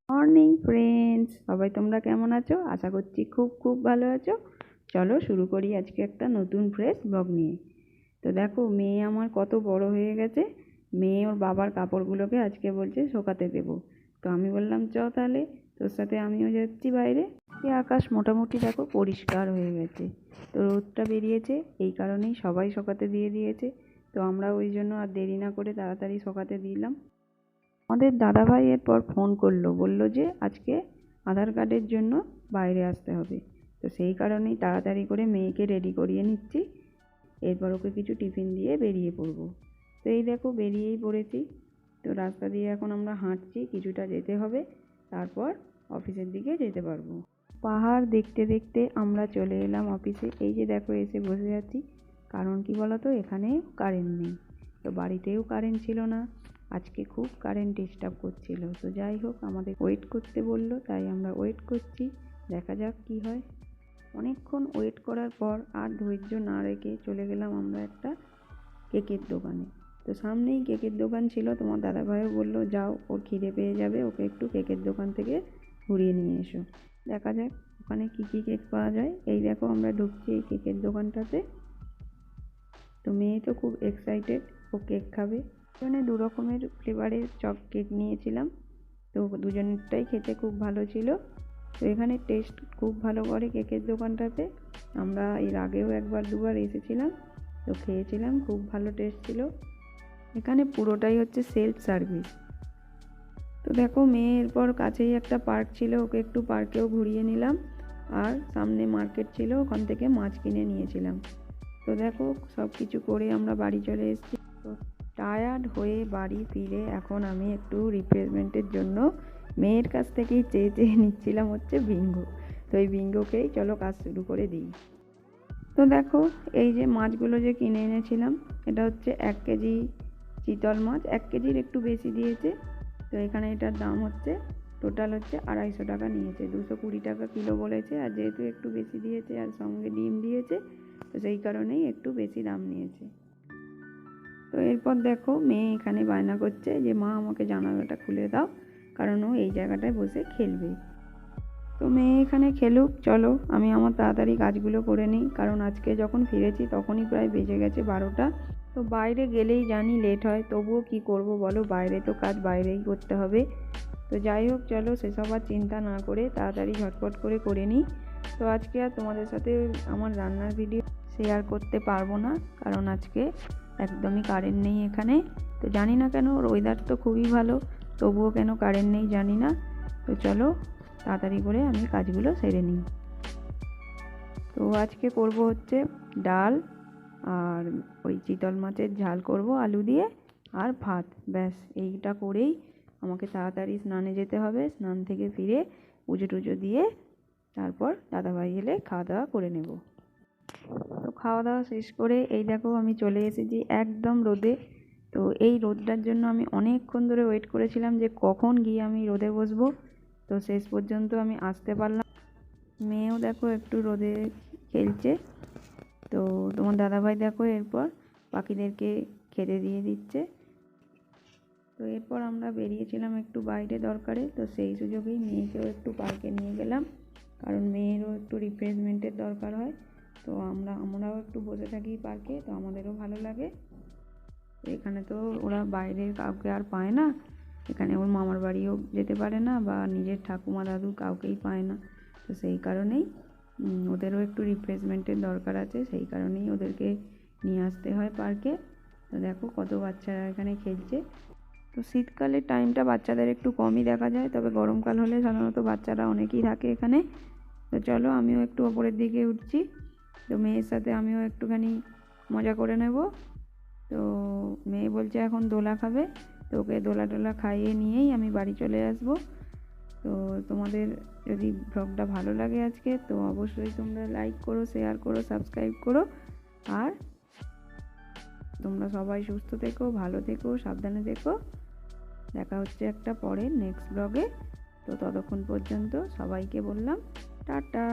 Morning friends, সবাই তোমরা কেমন আছো? আশা করছি খুব খুব ভালো আছো। চলো শুরু করি আজকে একটা নতুন ফ্রেশ ব্লগ নিয়ে। তো দেখো, মেয়ে আমার কত বড় হয়ে গেছে। মেয়ে ওর বাবার কাপড়গুলোকে আজকে বলছে শোকাতে দেবো। তো আমি বললাম চ তাহলে, তোর সাথে আমিও যাচ্ছি বাইরে। এই আকাশ মোটামুটি দেখো পরিষ্কার হয়ে গেছে, তো রোদটা বেরিয়েছে, এই কারণেই সবাই শোকাতে দিয়ে দিয়েছে। তো আমরা ওই জন্য আর দেরি না করে তাড়াতাড়ি শোকাতে দিলাম। আমাদের দাদাভাই এরপর ফোন করলো, বলল যে আজকে আধার কার্ডের জন্য বাইরে আসতে হবে। তো সেই কারণেই তাড়াতাড়ি করে মেয়েকে রেডি করিয়ে নিচ্ছি, এরপর ওকে কিছু টিফিন দিয়ে বেরিয়ে পড়বো। তো এই দেখো বেরিয়েই পড়েছি। তো রাস্তা দিয়ে এখন আমরা হাঁটছি, কিছুটা যেতে হবে, তারপর অফিসের দিকে যেতে পারবো। পাহাড় দেখতে দেখতে আমরা চলে এলাম অফিসে। এই যে দেখো এসে বসে আছি, কারণ কি বলতো, এখানে কারেন্ট নেই। তো বাড়িতেও কারেন্ট ছিল না, আজকে খুব কারেন্ট ডিস্টার্ব করছিল। তো যাই হোক, আমাদের ওয়েট করতে বললো, তাই আমরা ওয়েট করছি, দেখা যাক কি হয়। অনেকক্ষণ ওয়েট করার পর আর ধৈর্য না রেখে চলে গেলাম আমরা একটা কেকের দোকানে। তো সামনেই কেকের দোকান ছিল, তোমার দাদাভাইও বললো যাও, ওর খিদে পেয়ে যাবে, ওকে একটু কেকের দোকান থেকে ঘুরিয়ে নিয়ে এসো। দেখা যাক ওখানে কী কী কেক পাওয়া যায়। এই দেখো আমরা ঢুকছি এই কেকের দোকানটাতে। তো মেয়ে তো খুব এক্সাইটেড, ও কেক খাবে। দুজনে দু রকমের ফ্লেভারের চক কেক নিয়েছিলাম, তো দুজনেরটাই খেতে খুব ভালো ছিল। তো এখানে টেস্ট খুব ভালো করে কেকের দোকানটাতে। আমরা এর আগেও একবার দুবার এসেছিলাম, তো খেয়েছিলাম, খুব ভালো টেস্ট ছিল। এখানে পুরোটাই হচ্ছে সেলফ সার্ভিস। তো দেখো মেয়ের এরপর কাছেই একটা পার্ক ছিল, ওকে একটু পার্কেও ঘুরিয়ে নিলাম, আর সামনে মার্কেট ছিল, ওখান থেকে মাছ কিনে নিয়েছিলাম। তো দেখো সব কিছু করে আমরা বাড়ি চলে এসেছি। তো টায়ার্ড হয়ে বাড়ি ফিরে এখন আমি একটু রিফ্রেশমেন্টের জন্য মেয়ের কাছ থেকেই চেয়ে চেয়ে নিচ্ছিলাম হচ্ছে বিঙ্গো। তো এই বিঙ্গোকেই চলো কাজ শুরু করে দিই। তো দেখো এই যে মাছগুলো যে কিনে এনেছিলাম, এটা হচ্ছে 1 কেজি চিতল মাছ, 1 কেজির একটু বেশি দিয়েছে। তো এখানে এটার দাম হচ্ছে টোটাল হচ্ছে 250 টাকা নিয়েছে, 220 টাকা কিলো বলেছে। আর যেহেতু একটু বেশি দিয়েছে আর সঙ্গে ডিম দিয়েছে, তো সেই কারণেই একটু বেশি দাম নিয়েছে। তো এরপর দেখো মেয়ে এখানে বায়না করছে যে মা আমাকে জানালাটা খুলে দাও, কারণ ও এই জায়গাটায় বসে খেলবে। তো মেয়ে এখানে খেলুক, চলো আমি আমার তাড়াতাড়ি কাজগুলো করে নিই, কারণ আজকে যখন ফিরেছি তখনই প্রায় বেজে গেছে 12টা। তো বাইরে গেলেই জানি লেট হয়, তবুও কি করব বলো, বাইরে তো কাজ বাইরেই করতে হবে। তো যাই হোক চলো সেসব আর চিন্তা না করে তাড়াতাড়ি ঝটপট করে করে নিই। তো আজকে আর তোমাদের সাথে আমার রান্নার ভিডিও শেয়ার করতে পারবো না, কারণ আজকে একদমই কারেন্ট নেই এখানে। তো জানি না কেন, ওয়েদার তো খুবই ভালো, তবুও কেন কারেন্ট নেই জানি না। তো চলো তাড়াতাড়ি করে আমি কাজগুলো সেরে নিই। তো আজকে করব হচ্ছে ডাল, আর ওই চিতল মাছের ঝাল করব আলু দিয়ে, আর ভাত, ব্যাস এইটা করেই আমাকে তাড়াতাড়ি স্নানে যেতে হবে। স্নান থেকে ফিরে পুজো টুজো দিয়ে তারপর দাদাভাই এলে খাওয়া দাওয়া করে নেব। তো খাওয়া দাওয়া শেষ করে এই দেখো আমি চলে এসেছি একদম রোদে। তো এই রোদটার জন্য আমি অনেকক্ষণ ধরে ওয়েট করেছিলাম যে কখন গিয়ে আমি রোদে বসবো। তো শেষ পর্যন্ত আমি আসতে পারলাম। মেয়েও দেখো একটু রোদে খেলছে। তো তোমার দাদাভাই দেখো এরপর পাখিদেরকে খেতে দিয়ে দিচ্ছে। তো এরপর আমরা বেরিয়েছিলাম একটু বাইরে দরকারে, তো সেই সুযোগেই মেয়েকেও একটু পার্কে নিয়ে গেলাম, কারণ মেয়েরও একটু রিফ্রেশমেন্টের দরকার হয়। তো আমরাও একটু বসে থাকি পার্কে, তো আমাদেরও ভালো লাগে। এখানে তো ওরা বাইরের কাউকে আর পায় না, এখানে ওর মামার বাড়িও যেতে পারে না, বা নিজের ঠাকুমা দাদু কাউকেই পায় না। তো সেই কারণেই ওদেরও একটু রিফ্রেশমেন্টের দরকার আছে, সেই কারণেই ওদেরকে নিয়ে আসতে হয় পার্কে। তো দেখো কত বাচ্চারা এখানে খেলছে। তো শীতকালের টাইমটা বাচ্চাদের একটু কমই দেখা যায়, তবে গরমকাল হলে সাধারণত বাচ্চারা অনেকেই থাকে এখানে। তো চলো আমিও একটু ওপরের দিকে উঠছি, তো মেয়ের সাথে আমিও একটুখানি মজা করে নেব। তো মেয়ে বলছে এখন দোলা খাবে, তো ওকে দোলা টোলা খাইয়ে নিয়েই আমি বাড়ি চলে আসব। তো তোমাদের যদি ব্লগটা ভালো লাগে আজকে, তো অবশ্যই তোমরা লাইক করো, শেয়ার করো, সাবস্ক্রাইব করো। আর তোমরা সবাই সুস্থ থেকো, ভালো থেকো, সাবধানে থেকো। দেখা হচ্ছে একটা পরের নেক্সট ব্লগে। তো ততক্ষণ পর্যন্ত সবাইকে বললাম টাটা।